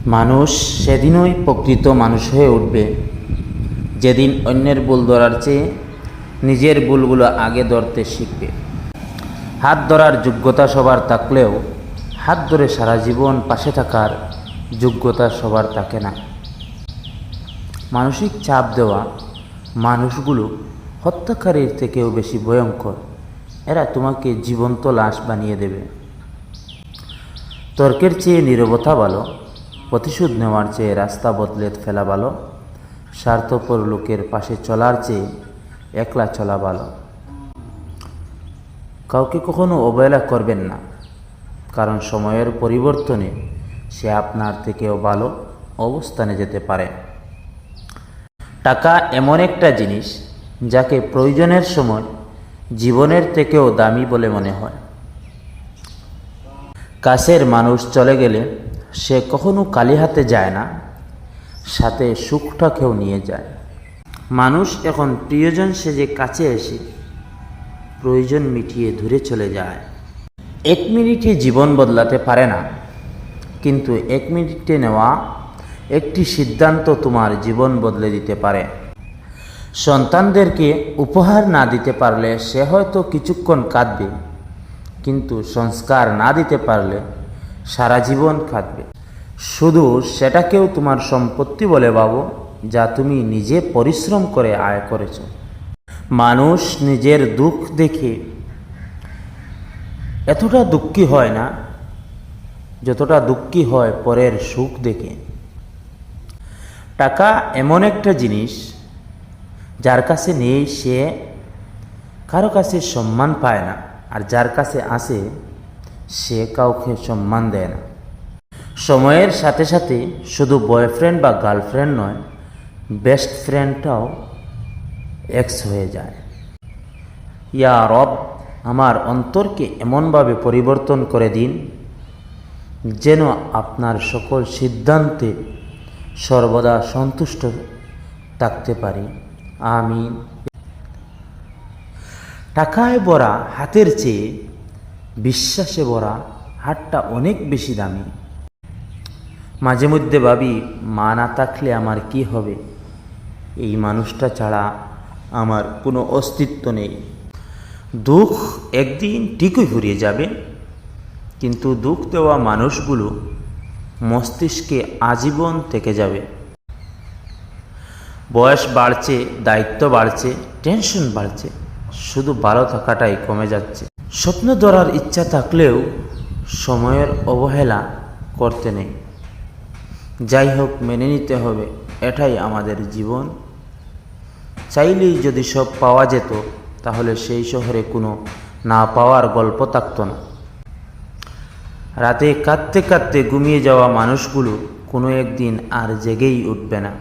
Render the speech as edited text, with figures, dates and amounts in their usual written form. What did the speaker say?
মানুষ সেদিনই প্রকৃত মানুষ হয়ে উঠবে যেদিন অন্যের ভুল ধরার চেয়ে নিজের ভুলগুলো আগে ধরতে শিখবে। হাত ধরার যোগ্যতা সবার থাকলেও হাত ধরে সারা জীবন পাশে থাকার যোগ্যতা সবার থাকে না। মানসিক চাপ দেওয়া মানুষগুলো হত্যাকারীর থেকেও বেশি ভয়ঙ্কর। এরা তোমাকে জীবন্ত লাশ বানিয়ে দেবে। তর্কের চেয়ে নীরবতা ভালো, প্রতিশোধ নেওয়ার চেয়ে রাস্তা বদলে ফেলা ভালো, স্বার্থপর লোকের পাশে চলার চেয়ে একলা চলা ভালো। কাউকে কখনো অবহেলা করবেন না, কারণ সময়ের পরিবর্তনে সে আপনার থেকেও ভালো অবস্থানে যেতে পারে। টাকা এমন একটা জিনিস যাকে প্রয়োজনের সময় জীবনের থেকেও দামি বলে মনে হয়। কাছের মানুষ চলে গেলে সে কখনো খালি হাতে যায় না, সাথে সুখটাকেও নিয়ে যায়। মানুষ এখন প্রিয়জন সেজে কাছে এসে প্রয়োজন মিটিয়ে দূরে চলে যায়। 1 মিনিটে জীবন বদলাতে পারে না, কিন্তু 1 মিনিটে নেওয়া একটি সিদ্ধান্ত তোমার জীবন বদলে দিতে পারে। সন্তানদেরকে উপহার না দিতে পারলে সে হয়তো কিছুক্ষণ কাঁদবে, কিন্তু সংস্কার না দিতে পারলে সারা জীবন কাঁদবে। শুধু সেটাকেও তোমার সম্পত্তি বলে ভাবো যা তুমি নিজে পরিশ্রম করে আয় করেছ। মানুষ নিজের দুঃখ দেখে এতটা দুঃখী হয় না যতটা দুঃখী হয় পরের সুখ দেখে। টাকা এমন একটা জিনিস যার কাছে নেই সে কারো কাছে সম্মান পায় না, আর যার কাছে আছে সে কাউকে সম্মান দেয় না। সময়ের সাথে সাথে শুধু বয়ফ্রেন্ড বা গার্লফ্রেন্ড নয়, বেস্ট ফ্রেন্ডটাও এক্স হয়ে যায়। ইয়া রব, আমার অন্তরকে এমনভাবে পরিবর্তন করে দিন যেন আপনার সকল সিদ্ধান্তে সর্বদা সন্তুষ্ট থাকতে পারি। আমিন। টাকায় ভরা হাতের চেয়ে বিশ্বাসে ভরা হাতটা অনেক বেশি দামি। মাঝে মধ্যে ভাবি, মা না থাকলে আমার কি হবে? এই মানুষটা ছাড়া আমার কোনো অস্তিত্ব নেই। দুঃখ একদিন ঠিকই ফুরিয়ে যাবে, কিন্তু দুঃখ দেওয়া মানুষগুলো মস্তিষ্কে আজীবন থেকে যাবে। বয়স বাড়ছে, দায়িত্ব বাড়ছে, টেনশন বাড়ছে, শুধু ভালো থাকাটাই কমে যাচ্ছে। স্বপ্ন ধরার ইচ্ছা থাকলেও সময়ের অবহেলা করতে নেই। যাই হোক, মেনে নিতে হবে, এটাই আমাদের জীবন। চাইলেই যদি সব পাওয়া যেত তাহলে সেই শহরে কোনো না পাওয়ার গল্প থাকতো না। রাতে কাঁদতে কাঁদতে ঘুমিয়ে যাওয়া মানুষগুলো কোনো একদিন আর জেগেই উঠবে না।